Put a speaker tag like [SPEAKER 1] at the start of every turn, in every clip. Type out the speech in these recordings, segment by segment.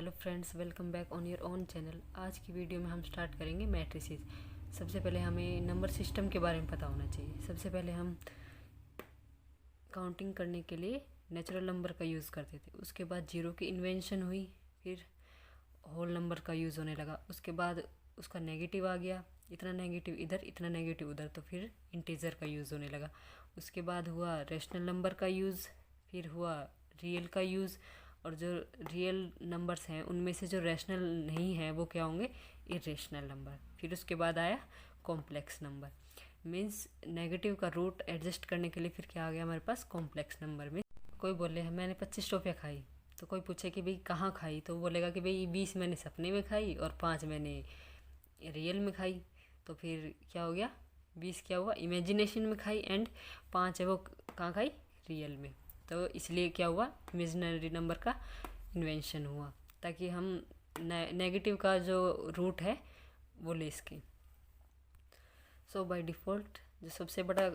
[SPEAKER 1] Hello friends, welcome back on your own channel. आज की video में हम स्टार्ट करेंगे मैट्रिसेस। सबसे पहले हमें नंबर सिस्टम के बारे में पता होना चाहिए। सबसे पहले हम काउंटिंग करने के लिए नेचुरल नंबर का यूज़ करते थे। उसके बाद जीरो की इन्वेंशन हुई, फिर होल नंबर का यूज़ होने लगा। उसके बाद उसका नेगेटिव आ गया, इतना नेगेटिव इधर इतना नेगेटिव उधर, तो फिर इंटीजर का यूज़ होने लगा। उसके बाद हुआ रैशनल नंबर का यूज़, फिर हुआ रियल का यूज़। और जो रियल नंबर्स हैं उनमें से जो रैशनल नहीं है वो क्या होंगे, इरेशनल नंबर। फिर उसके बाद आया कॉम्प्लेक्स नंबर। मीन्स नेगेटिव का रूट एडजस्ट करने के लिए फिर क्या आ गया हमारे पास, कॉम्प्लेक्स नंबर में। कोई बोले मैंने 25 टॉफियाँ खाई, तो कोई पूछे कि भाई कहाँ खाई, तो बोलेगा कि भाई 20 मैंने सपने में खाई और 5 मैंने रियल में खाई। तो फिर क्या हो गया, 20 क्या हुआ, इमेजिनेशन में खाई, एंड 5 है वो कहाँ खाई, रियल में। तो इसलिए क्या हुआ, इमेजिनरी नंबर का इन्वेंशन हुआ, ताकि हम नेगेटिव का जो रूट है वो ले सकें। सो बाय डिफ़ॉल्ट जो सबसे बड़ा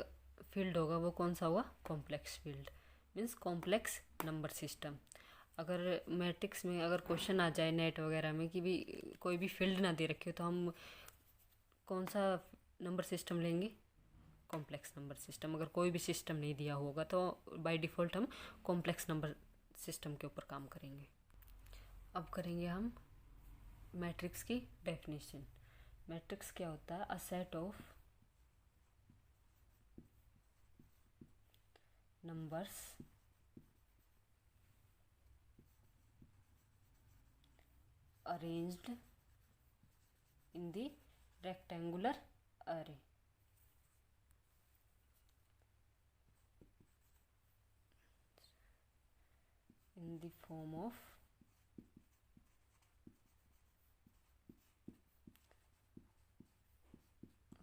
[SPEAKER 1] फील्ड होगा वो कौन सा हुआ, complex field, means complex number system. अगर मैट्रिक्स में अगर क्वेश्चन आ जाए नेट वगैरह में कि भी कोई भी फील्ड ना दे रखे हो, तो हम कौन सा नंबर सिस्टम लेंगे, कॉम्प्लेक्स नंबर सिस्टम। अगर कोई भी सिस्टम नहीं दिया होगा तो बाय डिफ़ॉल्ट हम कॉम्प्लेक्स नंबर सिस्टम के ऊपर काम करेंगे। अब करेंगे हम मैट्रिक्स की डेफिनेशन। मैट्रिक्स क्या होता है, a set of numbers arranged in the rectangular अरे। In the form of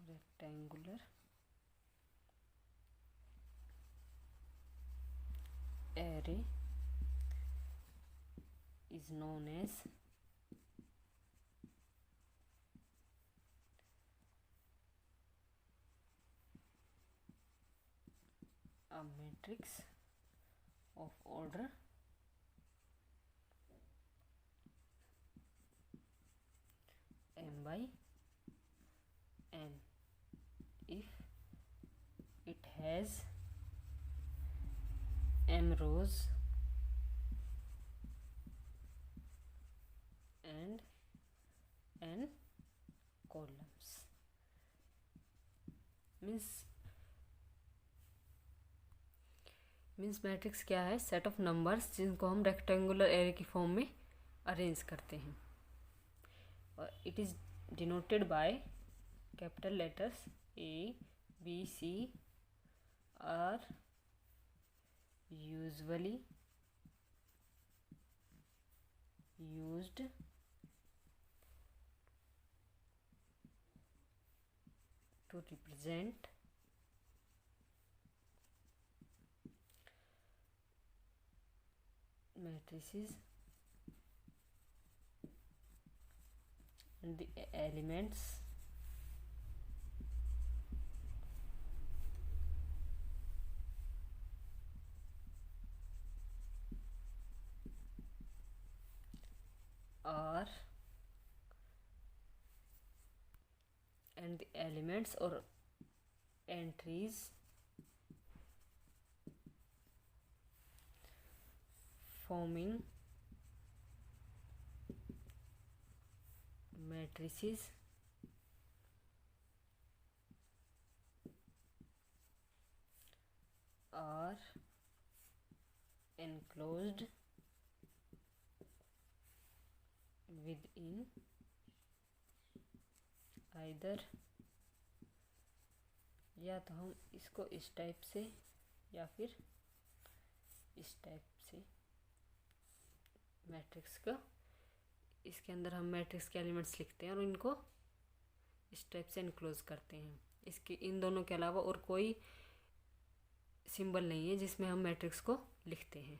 [SPEAKER 1] rectangular array is known as a matrix of order m by n if it has m rows and n columns। Means matrix क्या है, set of numbers जिनको हम rectangular array की form में arrange करते हैं। और it is denoted by capital letters A B C are usually used to represent matrices and the elements are and the elements or entries forming matrices are enclosed within either, या तो हम इसको इस type से या फिर इस type से मैट्रिक्स का, इसके अंदर हम मैट्रिक्स के एलिमेंट्स लिखते हैं और इनको इस टाइप से इनक्लोज करते हैं। इसके इन दोनों के अलावा और कोई सिंबल नहीं है जिसमें हम मैट्रिक्स को लिखते हैं।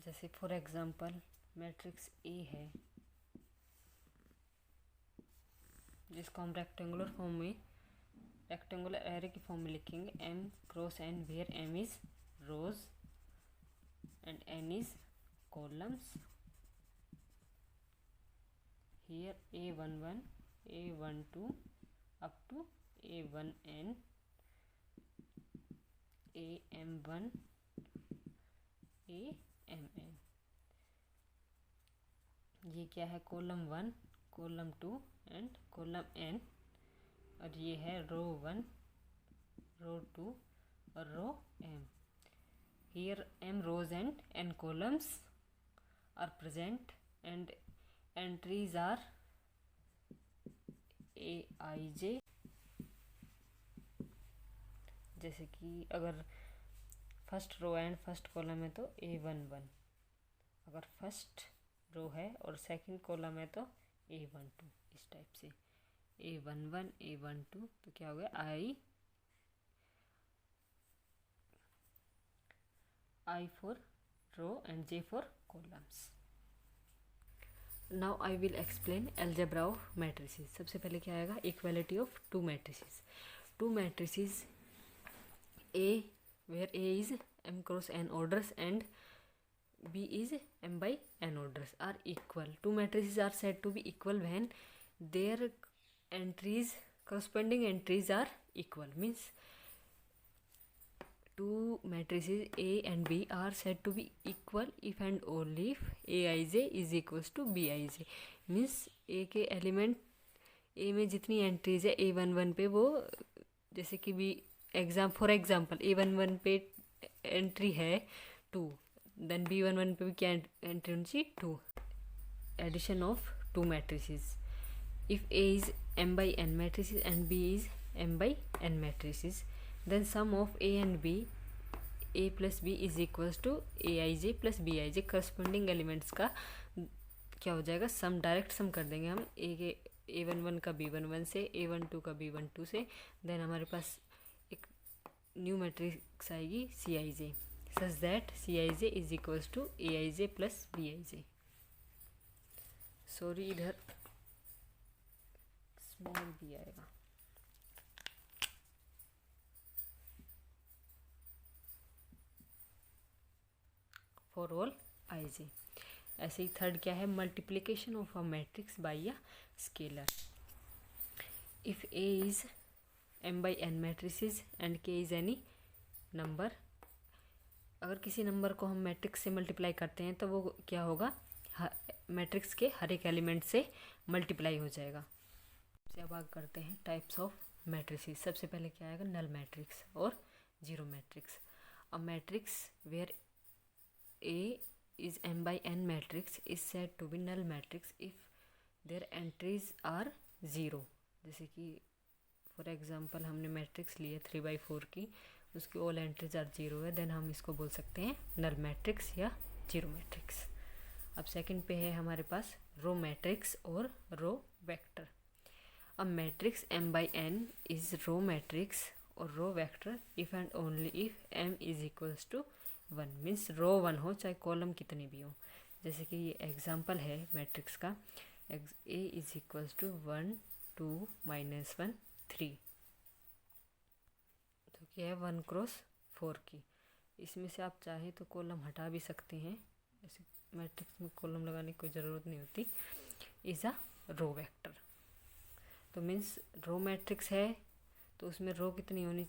[SPEAKER 1] जैसे फॉर एग्जांपल मैट्रिक्स ए है जिसको हम रेक्टेंगुलर फॉर्म में, रेक्टेंगुलर एरे की फॉर्म में लिखेंगे m cross n, where m is rows and n is columns here A11, A12 up to A1n, AM1, AMn. ये क्या है, column 1, column 2 and column n, और ये है रो 1, रो 2 और रो m. Here m rows and n columns are present and entries are aij. जैसे कि अगर first row and first column है तो A11, अगर फर्स्ट रो है और सेकंड कॉलम है तो A12, इस टाइप से A11, A12. तो क्या हो गया, I for row and J for columns. Now I will explain algebra of matrices. सबसे पहले क्या आएगा, equality of two matrices. Two matrices A, where A is m cross n orders and B is m by n orders, are equal. Two matrices are said to be equal when their entries, corresponding entries are equal. Means two matrices A and B are said to be equal if and only if Aij is equals to Bij. Means A के element, A में जितनी entries है A11 पे, वो जैसे कि B for example A11 पे entry है 2, देन B11 पे भी क्या एंट्री होनी चाहिए, 2. Addition of two matrices. If A is m by n matrices and B is m by n matrices, then sum of A and B, A plus B is equals to Aij plus Bij. Corresponding elements का क्या हो जाएगा, सम, direct sum कर देंगे हम A11 का B11 से, A12 का B12 से. देन हमारे पास एक न्यू मैट्रिक्स आएगी Cij, such that Cij is equals to Aij plus Bij. Sorry, इधर स्मॉल भी आएगा. For all Ij. ऐसे ही थर्ड क्या है, multiplication of a matrix by a scalar. If A is m by n matrices and K is any number. अगर किसी number को हम मैट्रिक्स से मल्टीप्लाई करते हैं तो वो क्या होगा, मैट्रिक्स के हर एक एलिमेंट से मल्टीप्लाई हो जाएगा. अब आगे करते हैं टाइप्स ऑफ मैट्रिसेस. सबसे पहले क्या आएगा, नल मैट्रिक्स और zero matrix. A matrix where A is m by n matrix is said to be null matrix if their entries are 0. जैसे कि फॉर एग्जांपल हमने मैट्रिक्स लिए 3/4 की, उसकी ऑल एंट्रीज आर 0 है, देन हम इसको बोल सकते हैं नल मैट्रिक्स या जीरो मैट्रिक्स. अब सेकंड पे है हमारे पास रो मैट्रिक्स और row vector. A matrix m by n is row matrix और row vector if and only if m is equals to 1. Means row 1 हो चाहे कॉलम कितनी भी हो. जैसे कि ये एग्जांपल है मैट्रिक्स का, A इज इक्वल्स टू 1 2 -1 3. तो क्या है, 1 क्रॉस 4 की. इसमें से आप चाहे तो कॉलम हटा भी सकते हैं, ऐसे मैट्रिक्स में कॉलम लगाने की कोई ज़रूरत नहीं होती. Is a row vector. तो मीन्स रो मैट्रिक्स है तो उसमें रो कितनी होनी,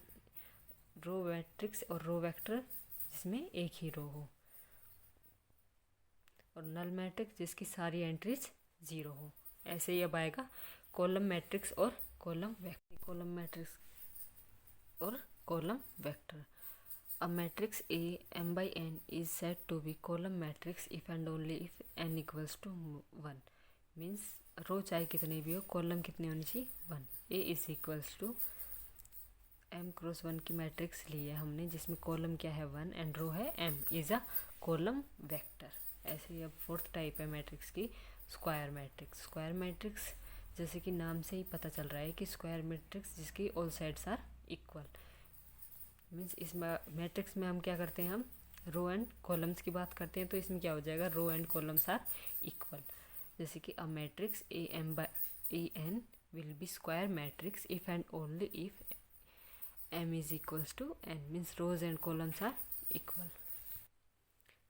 [SPEAKER 1] रो मैट्रिक्स और रो वेक्टर जिसमें एक ही रो हो, और नल मैट्रिक्स जिसकी सारी एंट्रीज 0 हो. ऐसे ही अब आएगा कॉलम मैट्रिक्स और कॉलम वेक्टर. कॉलम मैट्रिक्स और column vector. A matrix A m by n is said to be column matrix if and only if n equals to 1. Means row चाहे कितनी भी हो, कॉलम कितनी होनी चाहिए, 1. A is equals to m cross 1 की matrix ली है हमने, जिसमें कॉलम क्या है 1 एंड रो है m, is a column vector. ऐसे ही अब फोर्थ टाइप है मैट्रिक्स की, स्क्वायर मैट्रिक्स. स्क्वायर मैट्रिक्स जैसे कि नाम से ही पता चल रहा है कि स्क्वायर मैट्रिक्स जिसकी all sides are equal. Means इस मैट्रिक्स में हम क्या करते हैं, हम रो एंड कॉलम्स की बात करते हैं, तो इसमें क्या हो जाएगा, row and columns are equal. जैसे कि a matrix AM by AN will be square matrix if and only if m is equals to n. means rows and columns are equal,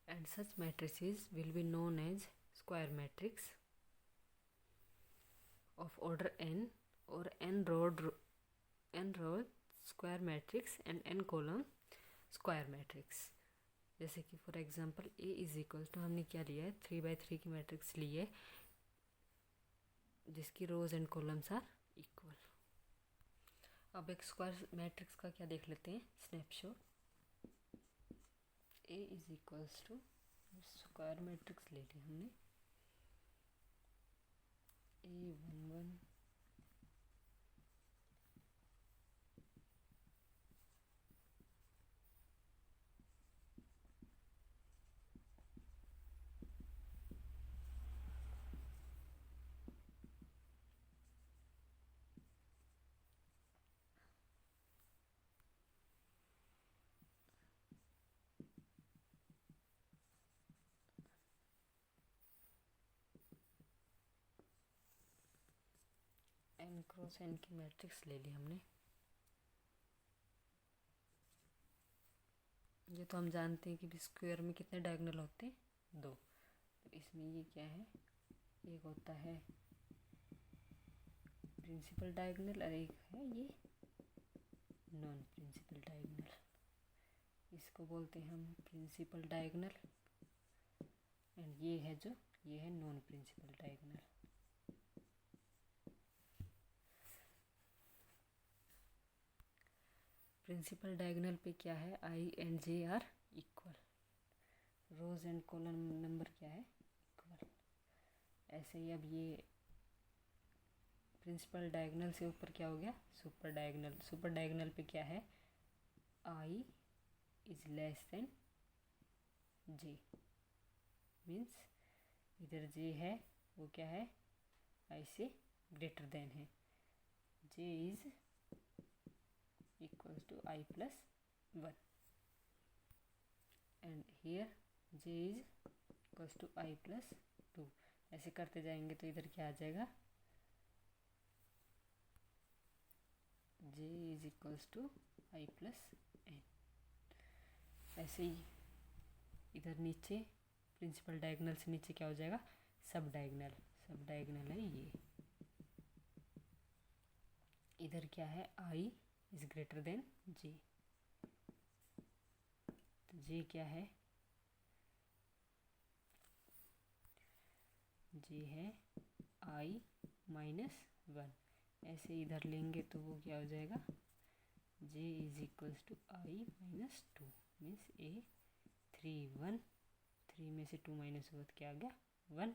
[SPEAKER 1] and such matrices will be known as square matrix. of order n or n row square matrix and n column square matrix. जैसे कि for example A is equal to हमने क्या लिया है 3x3 की matrix ली है जिसकी rows and columns are equal. अब एक स्क्वायर मैट्रिक्स का क्या देख लेते हैं snapshot. A is equals to square matrix ले ली हमने A11 n क्रॉस n की मैट्रिक्स ले ली हमने। ये तो हम जानते हैं कि स्क्वायर में कितने डायगोनल होते हैं 2। तो इसमें ये क्या है एक होता है प्रिंसिपल डायगोनल और एक है ये नॉन प्रिंसिपल डायगोनल। इसको बोलते हैं हम प्रिंसिपल डायगोनल एंड ये है जो ये है non principal diagonal. Principal diagonal पे क्या है I and J are equal, rows and column number क्या है इक्वल। ऐसे ही अब ये प्रिंसिपल डायगोनल से ऊपर क्या हो गया सुपर डायगोनल। सुपर डायगोनल पे क्या है I is less than J means इधर J है वो क्या है I से ग्रेटर देन है। J is equals to I plus 1 and here J is equals to I plus 2। ऐसे करते जाएंगे तो इधर क्या आ जाएगा J is equals to I plus n। ऐसे ही इधर नीचे प्रिंसिपल डायगोनल से नीचे क्या हो जाएगा सब डायगोनल। सब डायगोनल है ये। इधर क्या है I is greater than J। तो J क्या है J है I माइनस 1। ऐसे इधर लेंगे तो वो क्या हो जाएगा J is equals to I minus 2 means A 3 1। 3 में से 2 माइनस हुआ तो क्या आ गया 1।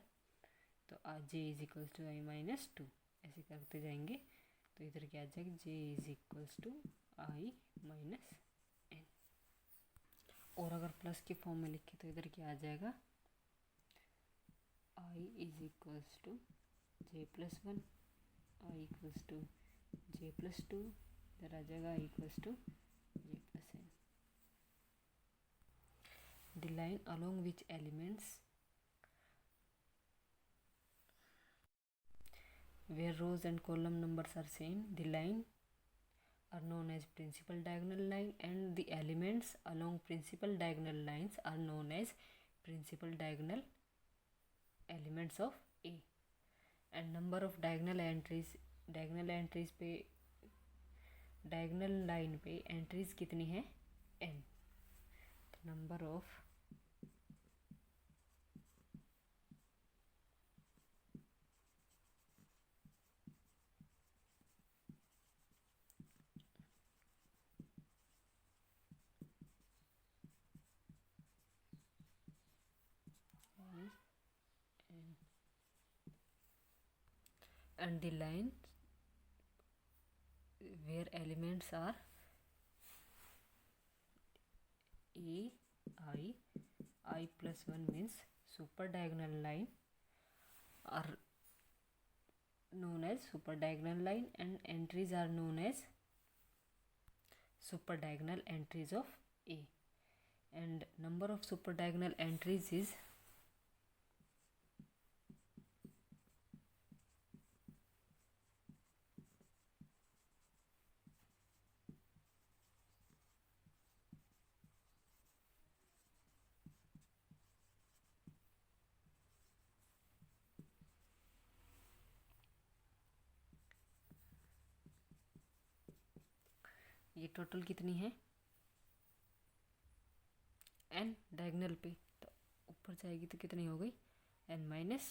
[SPEAKER 1] तो J is equals to I minus 2। ऐसे करते जाएंगे तो इधर क्या आ जाएगा J is equals to I minus n। और अगर प्लस के फॉर्म में लिखे तो इधर क्या आ जाएगा I is equals to J plus 1 I equals to J plus 2। इधर आ जाएगा I equals to J plus n। The line along which elements where rows and column numbers are same, the line are known as principal diagonal line and the elements along principal diagonal lines are known as principal diagonal elements of A। and number of diagonal entries पे diagonal line पे entries कितनी है n। तो number of and the line where elements are A I plus 1 means super diagonal line are known as super diagonal line and entries are known as super diagonal entries of A। and number of super diagonal entries is ये total कितनी है n diagonal पे, तो ऊपर जाएगी तो कितनी हो गई n-1।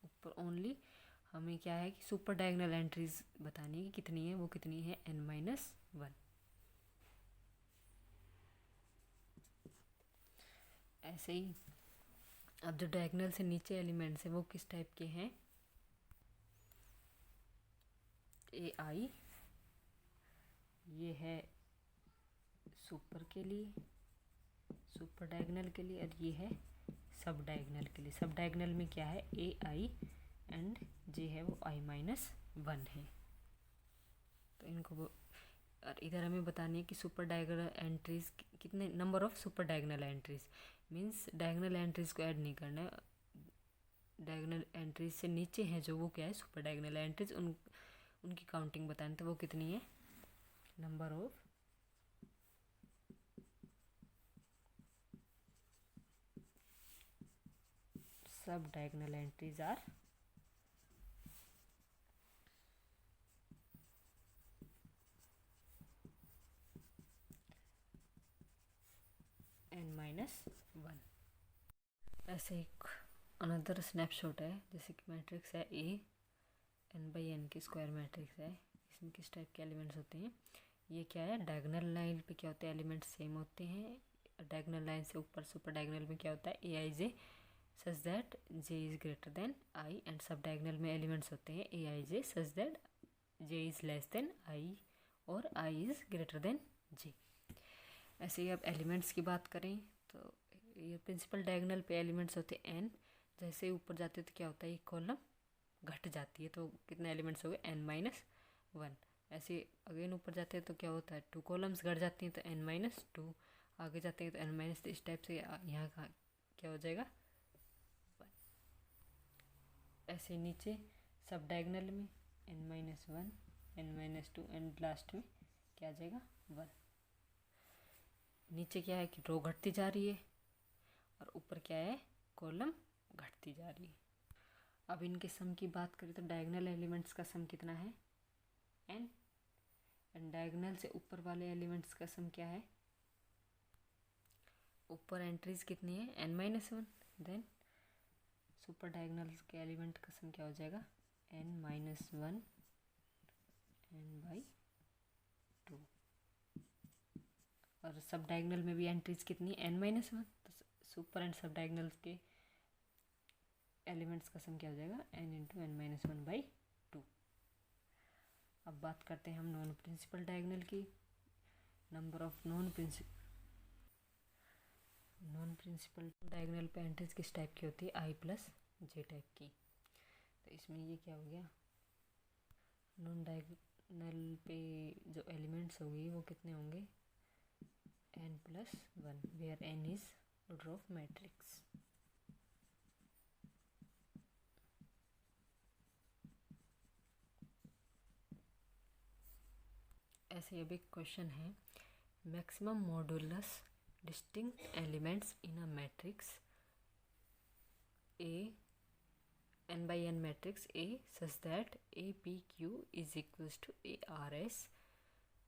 [SPEAKER 1] ऊपर ओनली हमें क्या है कि सुपर डायगोनल एंट्रीज बतानी है कि कितनी है, वो कितनी है n-1। ऐसे ही अब जो डायगोनल से नीचे एलिमेंट्स हैं वो किस टाइप के हैं, ai ये है सुपर के लिए, सुपर डायगोनल के लिए, और ये है सब डायगोनल के लिए। सब डायगोनल में क्या है ai एंड j है वो i-1 है। तो इनको और इधर हमें बतानी है कि सुपर डायगोनल एंट्रीज कितने, number of super diagonal entries, means diagonal entries को ऐड नहीं करना है, डायगोनल एंट्रीज से नीचे हैं जो वो क्या है सुपर डायगोनल एंट्रीज, उनकी काउंटिंग बतानी, तो वो कितनी है नंबर ऑफ सब डायगोनल एंट्रीज आर n-1। ऐसे एक अनदर स्नैपशॉट है, जैसे कि मैट्रिक्स है A n/n की स्क्वायर मैट्रिक्स है। इसमें किस टाइप के एलिमेंट्स होते हैं, ये क्या है डायगोनल लाइन पे क्या होते हैं एलिमेंट्स सेम होते हैं, डायगोनल लाइन से ऊपर सुपर डायगोनल में क्या होता है aij such that j is greater than i, and सब डायगोनल में एलिमेंट्स होते हैं aij such that j is less than i और i is greater than j। ऐसे ही अब एलिमेंट्स की बात करें तो ये प्रिंसिपल डायगोनल पे एलिमेंट्स होते हैं n, जैसे ऊपर जाते तो क्या होता है, ये कॉलम घट जाती है, तो कितने एलिमेंट्स हो गए n-1। ऐसे अगेन ऊपर जाते हैं तो क्या होता है 2 कॉलम्स घट जाती हैं तो n-2, आगे जाते हैं तो n-, इस टाइप से यहाँ का क्या हो जाएगा 1। ऐसे नीचे सब डायगोनल में n-1, n-2 एंड लास्ट में क्या आ जाएगा 1। नीचे क्या है कि रो घटती जा रही है और ऊपर क्या है कॉलम घटती जा रही है। अब इनके सम की बात करें तो डायगोनल एलिमेंट्स का सम कितना है n, एंड डायगोनल से ऊपर वाले एलिमेंट्स का सम क्या है, ऊपर एंट्रीज कितनी है n-1, देन सुपर डायगोनल के एलिमेंट का सम क्या हो जाएगा n-1 n/2। और सब डायगोनल में भी एंट्रीज कितनी है n-1, तो सुपर एंड सब डायगोनल के एलिमेंट्स का सम क्या हो जाएगा n×n-1/2। अब बात करते हैं हम नॉन प्रिंसिपल डायगोनल की। Number of non principal diagonal पे एंट्रीज किस टाइप की होती है i+j टाइप की। तो इसमें ये क्या हो गया, नॉन डायगोनल पे जो एलिमेंट्स होंगे वो कितने होंगे n+1, where n is order of matrix. ऐसे अब एक क्वेश्चन है, maximum modulus distinct elements in a matrix A n/n matrix A such that APQ is equals to ARS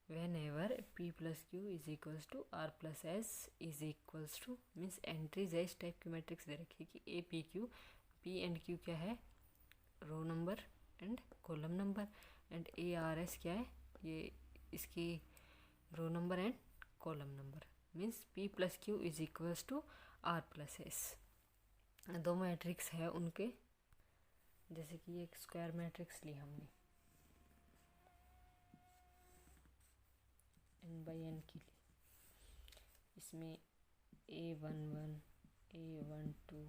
[SPEAKER 1] whenever P plus Q is equals to R plus S is equals to, means entries है इस type की matrix दे रखी है कि APQ, P and Q क्या है row number and column number, and ARS क्या है ये इसकी row number and column number, means P plus Q is equals to R plus S। दो मैट्रिक्स है उनके, जैसे कि एक स्क्वायर मैट्रिक्स ली हमने n/n के लिए, इसमें A11 A12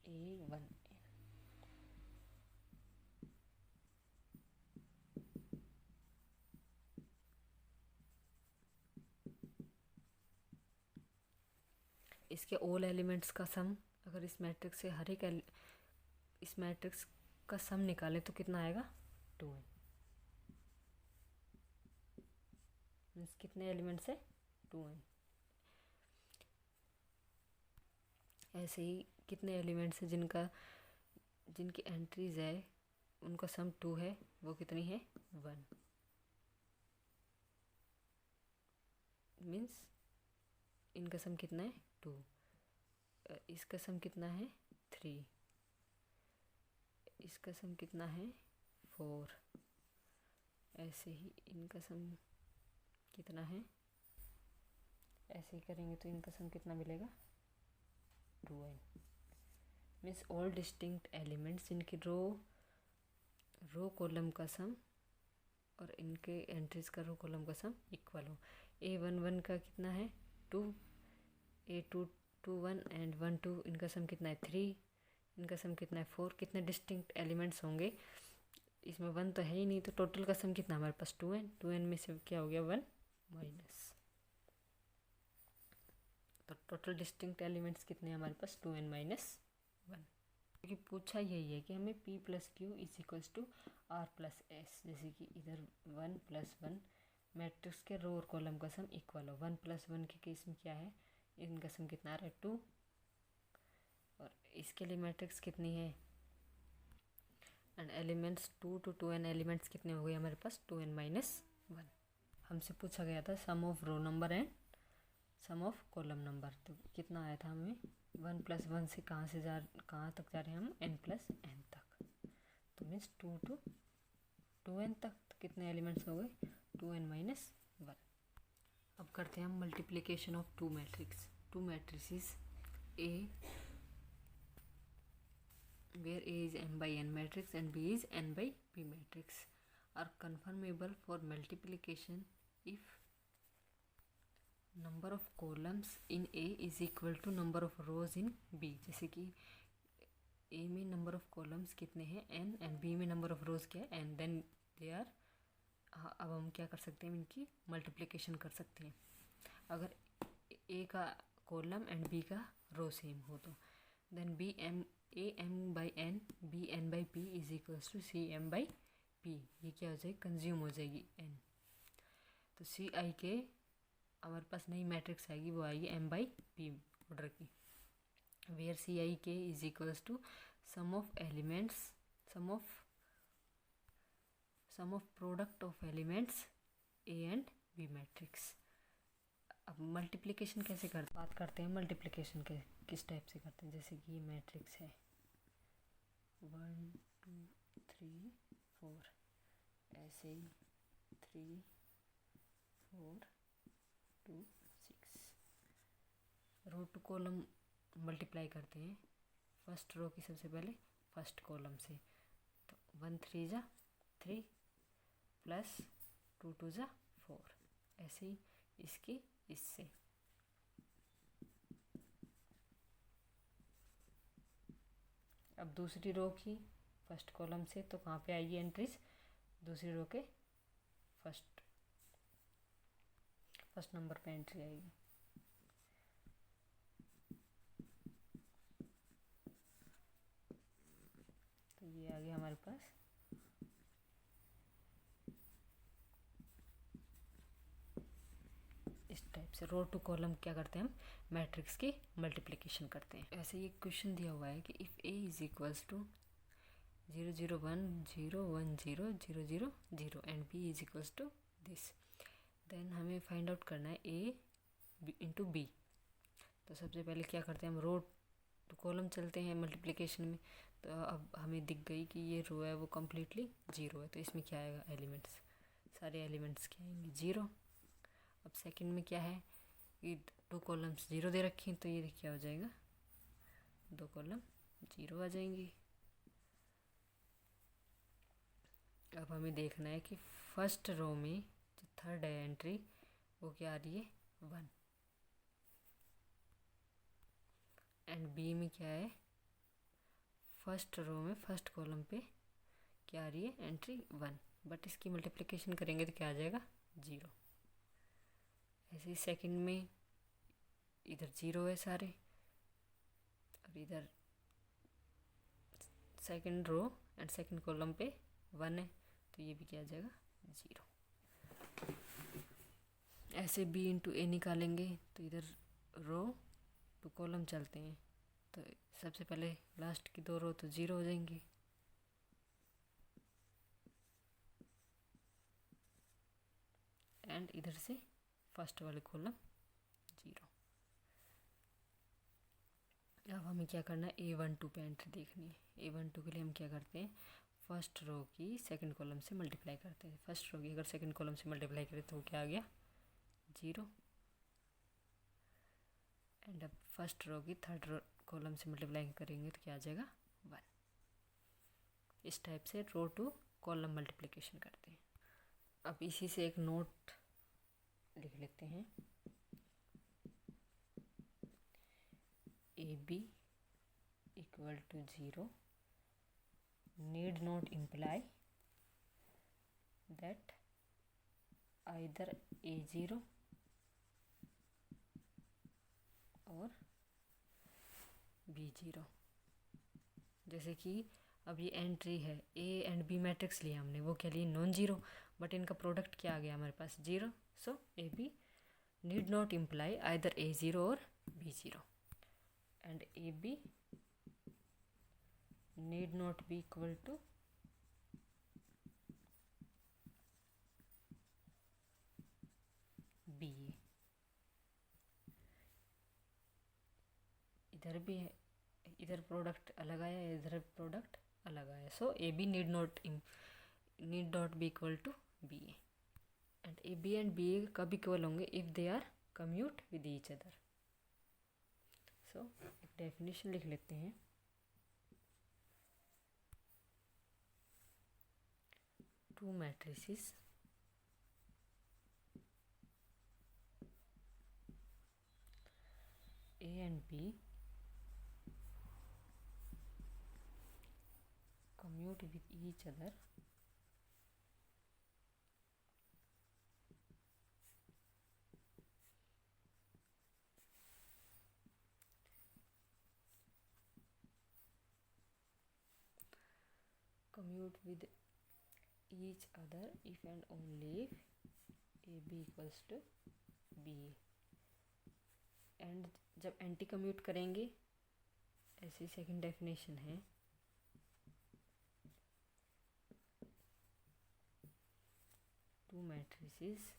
[SPEAKER 1] A1n, इसके ऑल एलिमेंट्स का सम, अगर इस मैट्रिक्स से हर एक इस मैट्रिक्स का सम निकालें तो कितना आएगा 2n, मीन्स कितने एलिमेंट्स है 2n। ऐसे ही कितने एलिमेंट्स हैं जिनकी एंट्रीज है उनका सम 2 है, वो कितनी है 1। मीन्स इनका सम कितना है 2, इसका सम कितना है 3, इसका सम कितना है 4, ऐसे ही इनका सम कितना है, ऐसे ही करेंगे तो इनका सम कितना मिलेगा 2n। Means all distinct elements, इनकी रो कॉलम का सम और इनके एंट्रीज का रो कॉलम का सम इक्वल हो। A11 का कितना है 2, A21 एंड 12 इनका सम कितना है 3, इनका सम कितना है 4। कितने डिस्टिंक्ट एलिमेंट्स होंगे, इसमें 1 तो है ही नहीं, तो टोटल का सम कितना हमारे पास 2n। 2n में से क्या हो गया 1 माइनस, तो टोटल डिस्टिंक्ट एलिमेंट्स कितने हैं हमारे पास 2n माइनस 1। क्योंकि पूछा यही है कि हमें p plus Q is equals to r plus S, जैसे कि इधर 1 प्लस 1 मैट्रिक्स के रो और कॉलम का सम इक्वल हो। 1 प्लस 1 के केस में क्या है, इनका सम कितना आ रहा है 2, और इसके लिए मैट्रिक्स कितनी है and elements 2 to 2n elements कितने हो गए हमारे पास 2n माइनस 1। हमसे पूछा गया था sum of row number and sum of column number, तो कितना आया था हमें 1 प्लस 1 से कहाँ तक जा रहे हैं हम n प्लस n तक, तो मीन्स 2 to 2n तक, तो कितने एलिमेंट्स हो गए 2n माइनस 1। अब करते हैं हम multiplication of two matrices A where A is m by n matrix and B is n by p matrix are conformable for multiplication if number of columns in A is equal to number of rows in B। जैसे कि A में number of columns कितने हैं n and B में number of रोज क्या है n, then they are, अब हम क्या कर सकते हैं, इनकी मल्टीप्लिकेशन कर सकते हैं। अगर A का कॉलम एंड B का रो सेम हो तो then A m by n B n by p is equals to C m by p, ये क्या हो जाएगी कंज्यूम हो जाएगी n, तो C i के हमारे पास नई मैट्रिक्स आएगी, वो आएगी m by p ऑर्डर की, वेयर C i के is equals to sum of elements, sum of product of elements A and B matrix. अब मल्टीप्लिकेशन कैसे बात करते हैं, मल्टीप्लिकेशन के किस टाइप से करते हैं, जैसे कि ये मैट्रिक्स है 1 2 3 4, ऐसे ही 3 4 2 6, रो टू कॉलम मल्टीप्लाई करते हैं, फर्स्ट रो की सबसे पहले फर्स्ट कॉलम से, तो 1 3 जा 3 प्लस 2 2 जा 4, ऐसे ही इसकी इससे। अब दूसरी रो की फर्स्ट कॉलम से, तो कहाँ पे आएगी एंट्रीज, दूसरी रो के फर्स्ट नंबर पे एंट्री आएगी। तो ये आ गया हमारे पास इस टाइप से रो टू कॉलम क्या करते हैं हम मैट्रिक्स की मल्टीप्लिकेशन करते हैं। ऐसे ये क्वेश्चन दिया हुआ है कि if A is equals to 0 0 1 0 1 0 0 0 0 and B is equals to this, then हमें फाइंड आउट करना है A इंटू B। तो सबसे पहले क्या करते हैं हम रो टू कॉलम चलते हैं मल्टीप्लिकेशन में, तो अब हमें दिख गई कि ये रो है वो कम्प्लीटली 0 है, तो इसमें क्या आएगा एलिमेंट्स, सारे एलिमेंट्स क्या आएंगे 0। अब सेकंड में क्या है कि 2 कॉलम्स 0 दे रखी हैं, तो ये क्या हो जाएगा 2 कॉलम 0 आ जाएंगी। अब हमें देखना है कि फर्स्ट रो में जो थर्ड है एंट्री वो क्या आ रही है 1, एंड बी में क्या है फर्स्ट रो में फर्स्ट कॉलम पे क्या आ रही है एंट्री 1, बट इसकी मल्टीप्लिकेशन करेंगे तो क्या आ जाएगा 0। ऐसे ही सेकंड में इधर 0 है सारे, और इधर second row and second column पे 1 है, तो ये भी क्या आ जाएगा 0। ऐसे B इंटू A निकालेंगे, तो इधर रो टू कॉलम चलते हैं, तो सबसे पहले लास्ट की 2 रो तो 0 हो जाएंगी, एंड इधर से फर्स्ट वाले कॉलम 0। अब हमें क्या करना है, A12 पे एंट्री देखनी है। A12 के लिए हम क्या करते हैं, फर्स्ट रो की सेकंड कॉलम से मल्टीप्लाई करते हैं। फर्स्ट रो की अगर सेकंड कॉलम से मल्टीप्लाई करें तो क्या आ गया, 0। एंड अब फर्स्ट रो की थर्ड रो कॉलम से मल्टीप्लाई करेंगे तो क्या आ जाएगा, 1। इस टाइप से रो टू कॉलम मल्टीप्लिकेशन करते हैं। अब इसी से एक नोट लिख लेते हैं, AB equal to 0 need not imply that either A0 और B0। जैसे कि अब ये एंट्री है, A एंड B मैट्रिक्स लिया हमने, वो क्या लिए, नॉन जीरो, बट इनका प्रोडक्ट क्या आ गया हमारे पास, 0। So AB need not imply either A0 और B0 and AB need not be equal to BA। इधर भी है, इधर प्रोडक्ट अलग आया, इधर प्रोडक्ट अलग आया। So AB need not be equal to BA and AB and BA कब इक्वल होंगे, if they are commute with each other. So एक डेफिनेशन लिख लेते हैं, two matrices A and B commute with each other if and only if AB equals to BA। And जब anti commute करेंगे, ऐसी second definition है, to matrices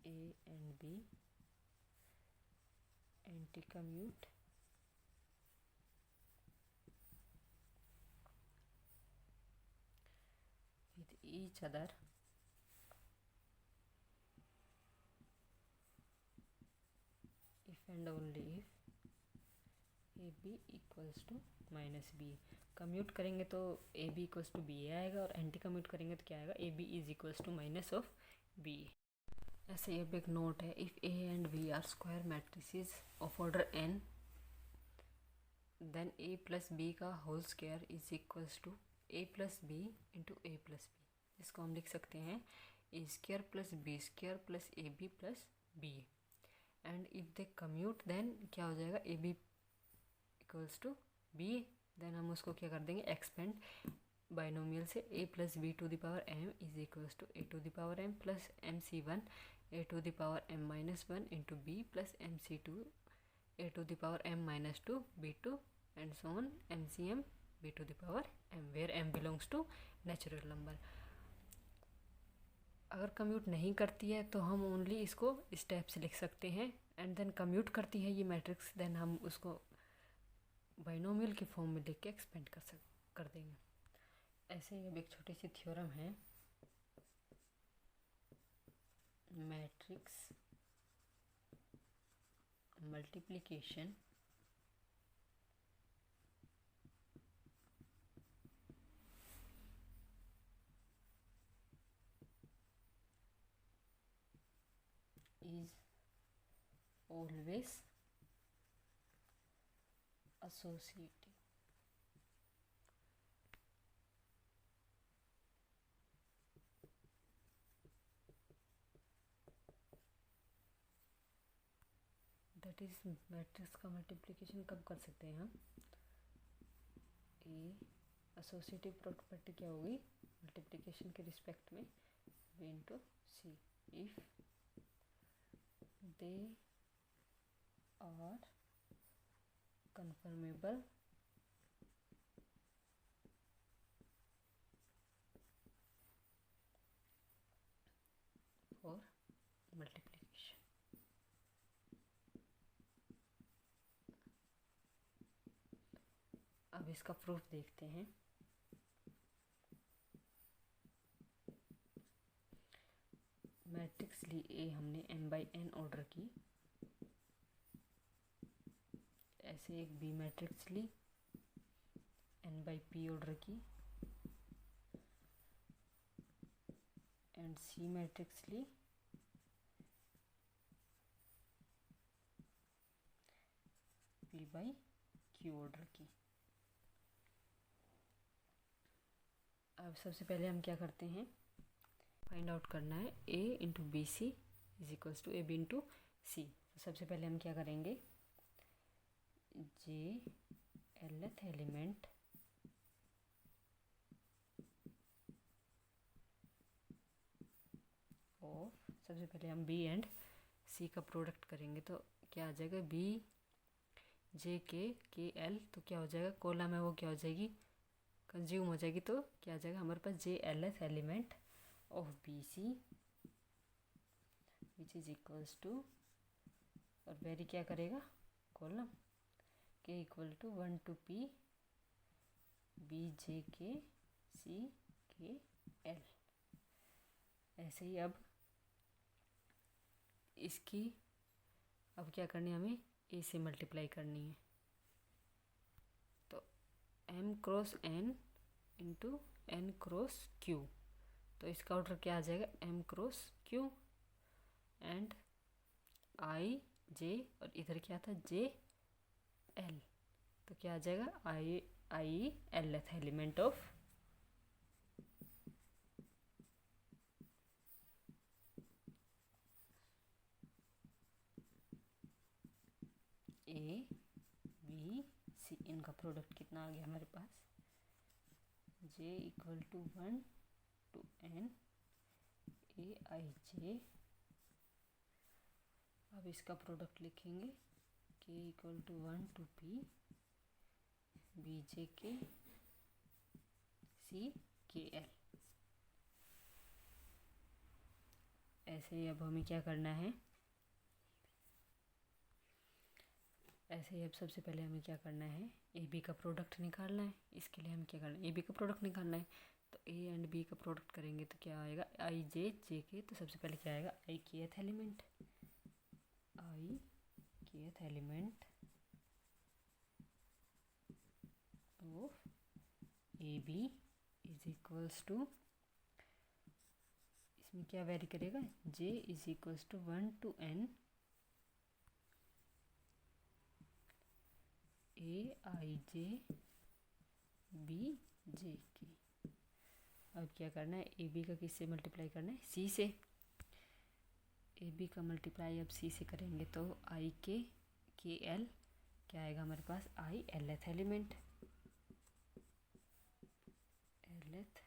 [SPEAKER 1] A and B anti commute with each other if and only if AB equals to minus B. Commute करेंगे तो AB equals to BA आएगा, और anti commute करेंगे तो क्या आएगा, AB is equals to minus of BA। ऐसे ये एक नोट है, if A and B are square matrices of order n then A plus B का whole square is equals to A plus B into A plus B। इसको हम लिख सकते हैं A square plus B square plus AB plus BA। And if they commute then क्या हो जाएगा, AB equals to BA। Then हम उसको क्या कर देंगे, एक्सपेंड बाइनोमियल से, A plus B to the power m is equals to A to the power m plus MC1 A to the power m minus 1 into B plus MC2 A to the power m minus 2 B2 and so on MCM B to the power m, where m belongs to natural number. अगर commute नहीं करती है तो हम only इसको step से लिख सकते हैं, एंड देन कम्यूट करती है ये मैट्रिक्स, देन हम उसको बाइनोमियल के फॉर्म में लिख के एक्सपेंड कर देंगे। ऐसे ही अब एक छोटी सी थ्योरम है, matrix multiplication is always associative। That is matrix का मल्टीप्लिकेशन कब कर सकते हैं हम, ए एसोसिएटिव प्रॉपर्टी क्या होगी मल्टीप्लिकेशन के रिस्पेक्ट में, B into C, if they are conformable multiplication. अब इसका प्रूफ देखते हैं। मैट्रिक्स ली ए हमने m/n ऑर्डर की, ऐसे एक बी मैट्रिक्स ली n/p ऑर्डर की, एंड सी मैट्रिक्स ली p/q ऑर्डर की। अब सबसे पहले हम क्या करते हैं, फाइंड आउट करना है a into B C is equals to A B into C. तो सबसे पहले हम क्या करेंगे, जे एलथ एलिमेंट ऑफ, सबसे पहले हम बी एंड सी का प्रोडक्ट करेंगे तो क्या आ जाएगा, बी जे के एल, तो क्या हो जाएगा, कॉलम है वो क्या हो जाएगी, कंज्यूम हो जाएगी। तो क्या आ जाएगा हमारे पास, j lth element of B C which is equals to, और वेरी क्या करेगा, column k equal to 1 to p B जे के सी के एल। ऐसे ही अब इसकी अब क्या करनी है, हमें ए से मल्टीप्लाई करनी है। तो m cross n into n cross q, तो इसका ऑर्डर क्या आ जाएगा, m cross q and i j, और इधर क्या था, जे एल, तो क्या आ जाएगा, i lth element of A B C. इनका प्रोडक्ट कितना आ गया हमारे पास, j equal to 1 to n A I j. अब इसका प्रोडक्ट लिखेंगे, k equal to 1 to p B जे के सी के एल। ऐसे ही अब हमें क्या करना है, ऐसे ही अब सबसे पहले हमें क्या करना है, ए बी का प्रोडक्ट निकालना है। इसके लिए हमें क्या करना है, ए बी का प्रोडक्ट निकालना है। तो ए एंड बी का प्रोडक्ट करेंगे तो क्या आएगा, आई जे जे के, तो सबसे पहले क्या आएगा, आई k th element, i k th element of A B is equals to, इसमें क्या वेरी करेगा, j is equals to 1 to n A I j B J k. अब क्या करना है, ए बी का किससे मल्टीप्लाई करना है, सी से। ए बी का मल्टीप्लाई अब सी से करेंगे तो आई के एल क्या आएगा हमारे पास, i lth element, lth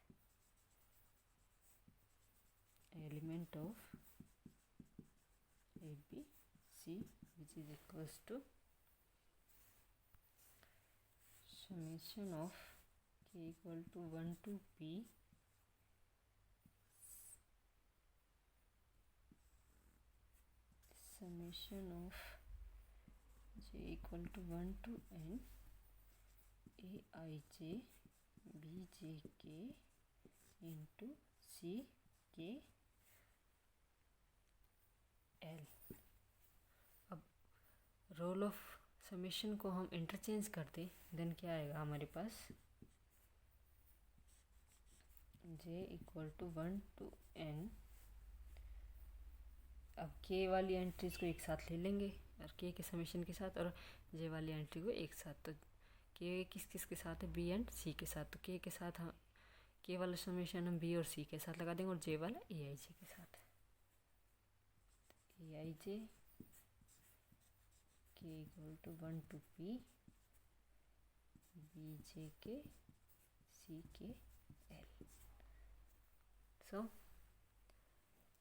[SPEAKER 1] element of A B C which is equals to summation of k equal to 1 to p summation of j equal to 1 to n a I j b j k into c k l। अब role of summation को हम interchange करते, then क्या आएगा हमारे पास, j equal to 1 to n। अब k वाली एंट्रीज को एक साथ ले लेंगे, और k के समेशन के साथ, और j वाली एंट्री को एक साथ। तो k किस किस के साथ है, b एंड c के साथ। तो k के साथ हम k वाला समेशन हम b और c के साथ लगा देंगे, और j वाला ए आई जे के साथ। A I J k equal to 1 to p B जे के सी के एल। सो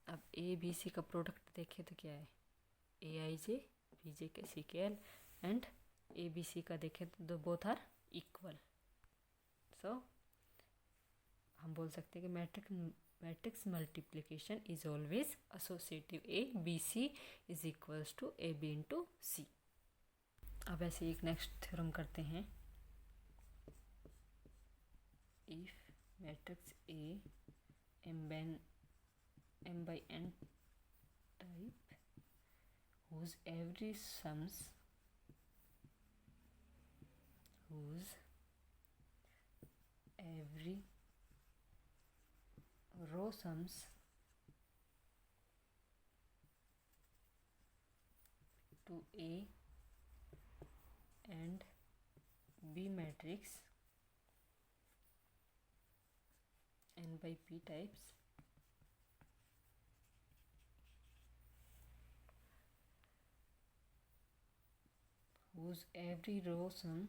[SPEAKER 1] अब ए बी सी का प्रोडक्ट देखें तो क्या है, ए आई जे बी जे के C K L, and A B C का देखें तो बोथ आर इक्वल। सो हम बोल सकते हैं कि matrix multiplication is always associative A B C is equals to A B into C. अब ऐसे एक नेक्स्ट थ्योरम करते हैं। If matrix A m by n type whose every row sums to A and B matrix n by p types whose every row sum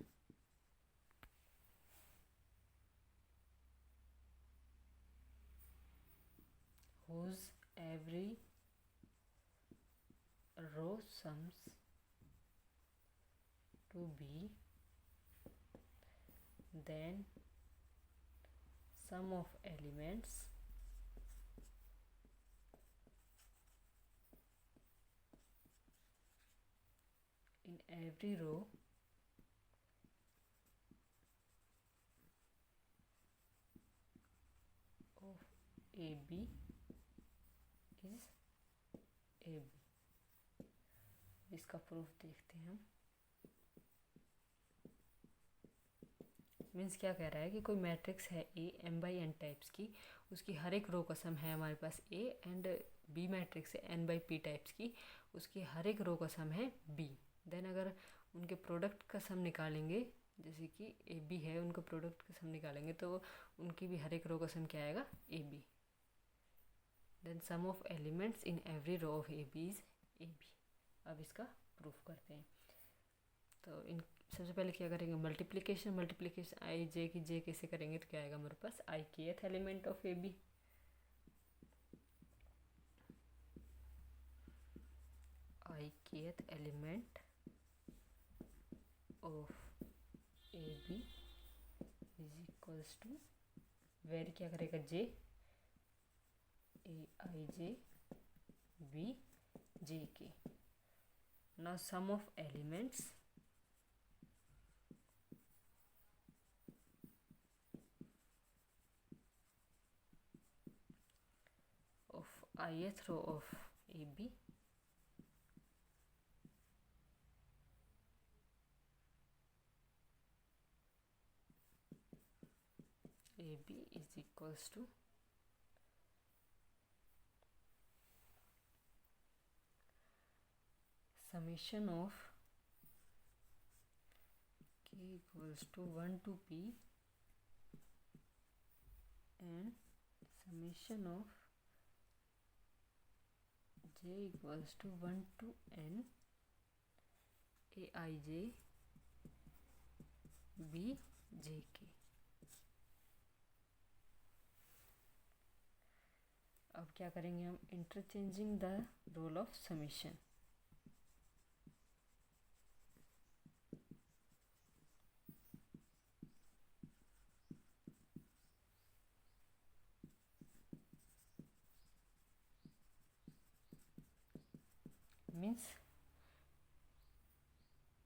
[SPEAKER 1] to B, then sum of elements in every row of AB is AB। इसका proof देखते हैं हम। Means क्या कह रहा है कि कोई मैट्रिक्स है ए m by n टाइप्स की, उसकी हर एक रो का सम है हमारे पास ए, एंड बी मैट्रिक्स है n by p टाइप्स की, उसकी हर एक रो का सम है b। देन अगर उनके प्रोडक्ट का सम निकालेंगे, जैसे कि ए बी है, उनका प्रोडक्ट का सम निकालेंगे तो उनकी भी हर एक रो का सम क्या आएगा, A B. Then sum of elements in every row of A B is A B. अब इसका प्रूफ करते हैं। तो इन सबसे पहले क्या करेंगे, मल्टीप्लिकेशन आई जे की जे कैसे करेंगे, तो क्या आएगा हमारे पास i kth element of A B, i kth element of A B is equals to vary क्या करेगा j A I j B J k. Now sum of elements of ith row of AB is equals to summation of k equals to 1 to p and summation of j equals to 1 to n aij bjk। अब क्या करेंगे हम, interchanging the role of summation. Means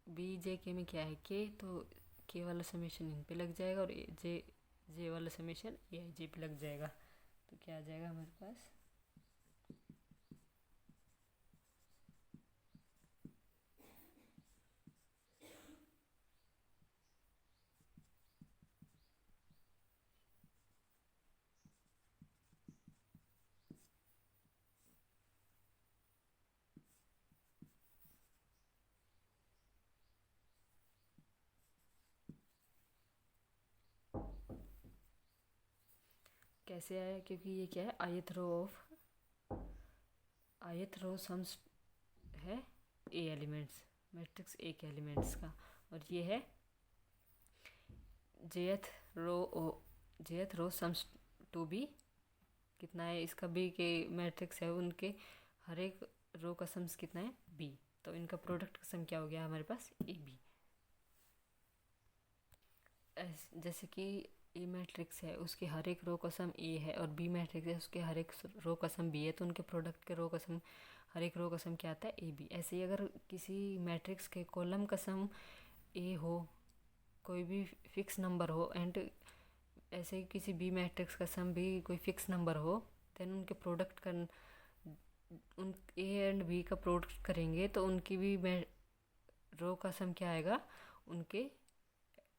[SPEAKER 1] B J K में क्या है के, तो के वाला समेशन इन पे लग जाएगा और जे वाला समेशन ए आई जे पे लग जाएगा। तो क्या आ जाएगा हमारे पास, कैसे आया, क्योंकि ये क्या है ith रो सम्स है ए एलिमेंट्स, मैट्रिक्स ए के एलिमेंट्स का, और ये है जेथ रो सम्स टू बी, कितना है इसका बी के मैट्रिक्स है, उनके हर एक रो का सम्स कितना है बी, तो इनका प्रोडक्ट का सम क्या हो गया हमारे पास ए बी। जैसे कि ए मैट्रिक्स है उसके हर एक रो का सम ए है और बी मैट्रिक्स है उसके हर एक रो का सम बी है, तो उनके प्रोडक्ट के रो का सम हर एक रो का सम क्या आता है, ए बी। ऐसे ही अगर किसी मैट्रिक्स के कॉलम का सम ए हो, कोई भी फिक्स नंबर हो, एंड ऐसे ही किसी बी मैट्रिक्स का सम भी कोई फिक्स नंबर हो, देन उनके प्रोडक्ट का उन ए एंड बी का प्रोडक्ट करेंगे तो उनकी भी रो का सम क्या आएगा, उनके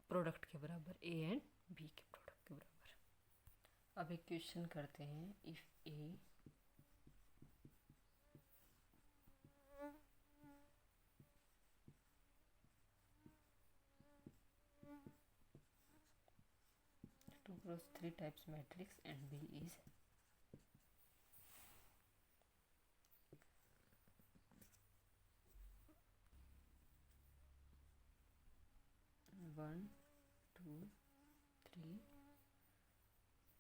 [SPEAKER 1] प्रोडक्ट के बराबर, ए एंड बी के प्रोडक्ट के बराबर। अब एक क्वेश्चन करते हैं। If A 2x3 types matrix and B is -1, 2, 3,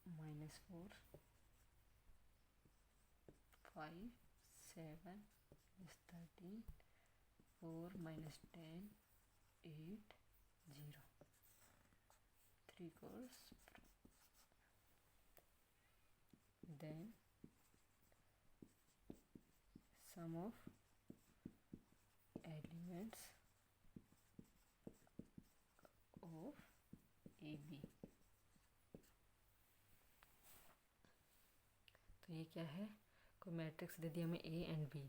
[SPEAKER 1] -4, 5, 7, -13, 4, -10, 8, 0, 3 course. Then sum of elements of AB। तो ये क्या है, कोई मैट्रिक्स दे दिया हमें ए एंड बी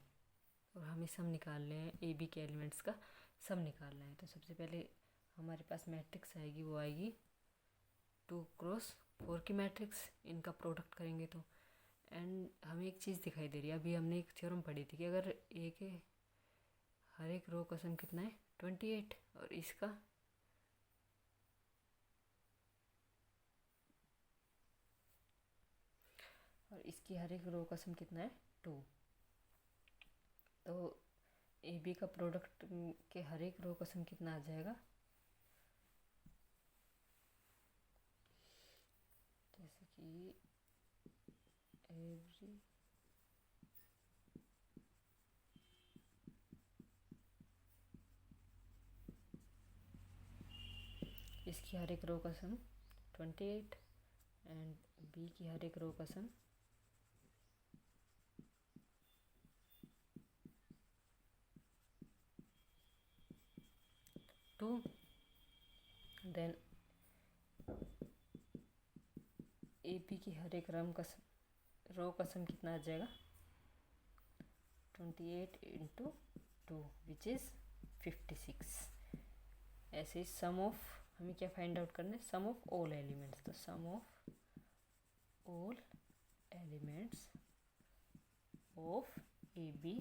[SPEAKER 1] और हमें सम निकालने हैं, ए बी के एलिमेंट्स का सम निकालना है। तो सबसे पहले हमारे पास मैट्रिक्स आएगी, वो आएगी 2x4 की मैट्रिक्स, इनका प्रोडक्ट करेंगे तो। एंड हमें एक चीज़ दिखाई दे रही है, अभी हमने एक थ्योरम पढ़ी थी कि अगर ए के हर एक रो का सम कितना है 28 और इसका इसकी हर एक रो का सम कितना है 2, तो ए बी का प्रोडक्ट के हर एक रो का सम कितना आ जाएगा, जैसे कि एवरी इसकी हर एक रो का सम 28 एंड बी की हर एक रो का सम 2। देन ए बी की हर एक रो का सम कितना आ जाएगा 28 × 2 विच इज़ 56। ऐसे ही सम ऑफ, हमें क्या फाइंड आउट करना है, सम ऑफ ऑल एलिमेंट्स। तो sum of all elements of A B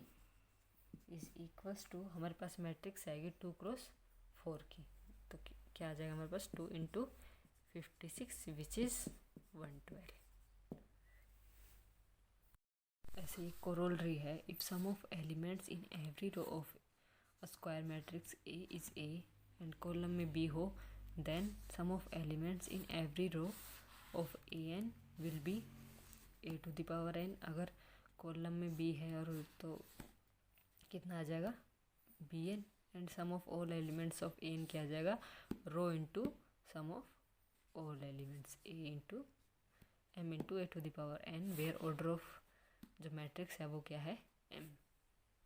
[SPEAKER 1] is equals to, हमारे पास मैट्रिक्स आएगी 2x4 की, तो क्या आ जाएगा हमारे पास 2 × 56 विच इज़ 112। ऐसे ही कोरोलरी है, if sum of elements in every row of a square matrix A is A and column में बी हो, then sum of elements in every row of A N will be a⁴n। अगर column में B है और तो कितना आ जाएगा bn, and sum of all elements of n क्या आ जाएगा, row into sum of all elements a into m into a⁴n, where order of जो मैट्रिक्स है वो क्या है m।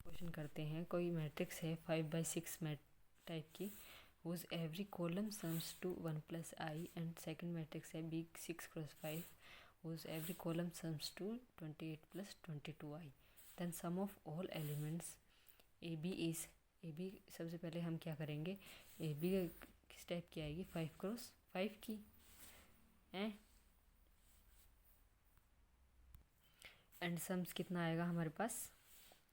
[SPEAKER 1] क्वेश्चन करते हैं, कोई मैट्रिक्स है 5/6 टाइप की, whose every column sums to 1 + i, and second matrix है b 6x5 whose every column sums to 28 + 22i, then sum of all elements ab is, ab सबसे पहले हम क्या करेंगे, ab किस टाइप की आएगी 5x5 की है, एंड सम्स कितना आएगा हमारे पास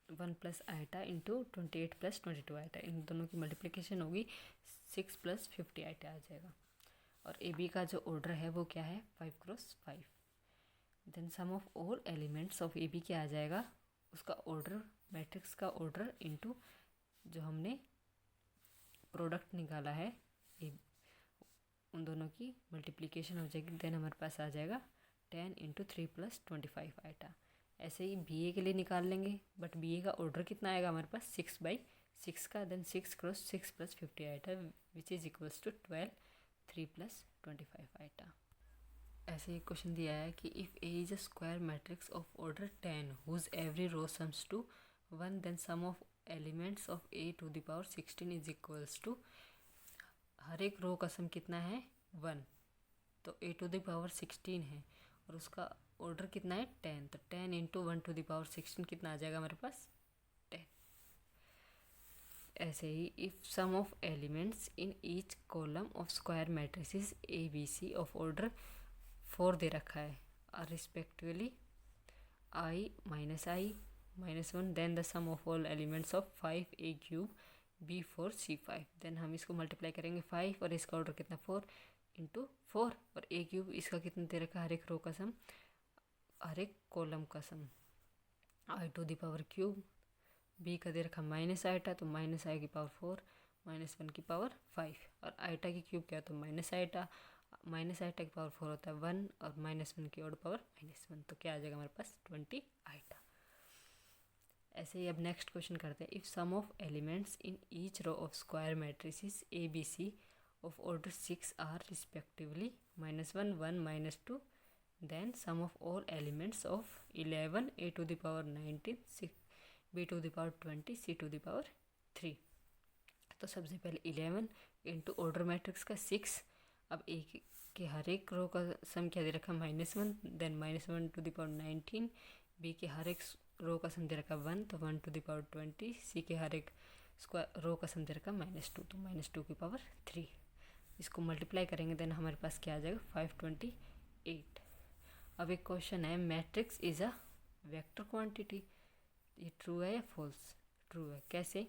[SPEAKER 1] 1 + i इंटू 28 + 22i, इन दोनों की मल्टीप्लिकेशन होगी 6 + 50i आ जाएगा। और ए बी का जो ऑर्डर है वो क्या है 5x5। Then sum of all elements of A B क्या आ जाएगा, उसका ऑर्डर, मैट्रिक्स का ऑर्डर इंटू जो हमने प्रोडक्ट निकाला है उन दोनों की मल्टीप्लिकेशन हो जाएगी। देन हमारे पास आ जाएगा 10 × 3 + 25i। ऐसे ही बी ए के लिए निकाल लेंगे, बट बी ए का ऑर्डर कितना आएगा हमारे पास 6/6 का, then 6 × 6 + 50i which is equals to 12 3 + 25i। ऐसे ही क्वेश्चन दिया है कि if A is a square matrix of order 10 whose every row sums to 1 then sum of elements of A to the power 16 is equals to, हर एक row का सम कितना है 1, तो ए टू द पावर 16 है और उसका ऑर्डर कितना है 10, तो 10 इंटू 1 टू द पावर 16 कितना आ जाएगा हमारे पास 10। ऐसे ही if sum of elements in each column of square matrices A B C of order 4 दे रखा है are respectively i minus 1 then the sum of all elements of 5 A cube B4 C5, देन हम इसको मल्टीप्लाई करेंगे 5 और इसका order कितना 4 इंटू 4 और ए क्यूब इसका कितना दे रखा है, हर एक रो का सम, हर एक कॉलम का sum i to the power cube, B का दे रखा माइनस आइटा तो माइनस आई की पावर 4 माइनस 1 की पावर 5 और आइटा की क्यूब क्या होता है माइनस आइटा की पावर 4 होता है 1 और माइनस 1 की ऑड पावर -1, तो क्या आ जाएगा हमारे पास 20 आइटा। ऐसे ही अब नेक्स्ट क्वेश्चन करते हैं। If sum of elements in each row of square matrices A B C of order 6 are respectively -1 1 -2 then sum of all elements of 11 A to the power 19 6 B to the power 20 C to the power 3। तो सबसे पहले 11 into order matrix का 6, अब एक के हर एक row का सम क्या दे रखा -1 then -1 to the power 19, B के हर एक रो का सम दे रखा 1 तो 1 टू द पावर 20, सी के हर एक स्क्वायर रो का सम दे रखा -2 तो -2 की पावर 3। इसको मल्टीप्लाई करेंगे देन हमारे पास क्या आ जाएगा 528। अब एक क्वेश्चन है matrix is a vector quantity, ये ट्रू है या फॉल्स? ट्रू है। कैसे?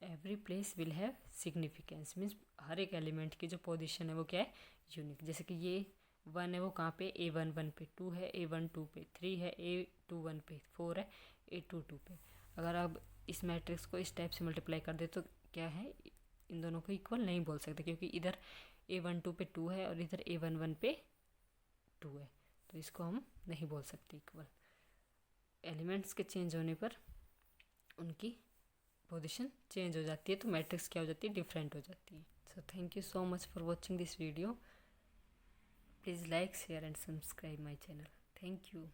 [SPEAKER 1] Every place will have significance, means हर एक एलिमेंट की जो पोजीशन है वो क्या है यूनिक। जैसे कि ये 1 है वो कहाँ पे A1 1 पे, 2 है A1 2 पे, 3 है A2 1 पे, 4 है A2 2 पे। अगर आप इस मैट्रिक्स को इस टाइप से मल्टीप्लाई कर दे तो क्या है, इन दोनों को इक्वल नहीं बोल सकते क्योंकि इधर A1 2 पे 2 है और इधर A1 1 पे 2 है, तो इसको हम नहीं बोल सकते इक्वल। एलिमेंट्स के चेंज होने पर उनकी पोजीशन चेंज हो जाती है तो मैट्रिक्स क्या हो जाती है, डिफरेंट हो जाती है। So thank you so much for watching this video. Please like share and subscribe my channel. Thank you.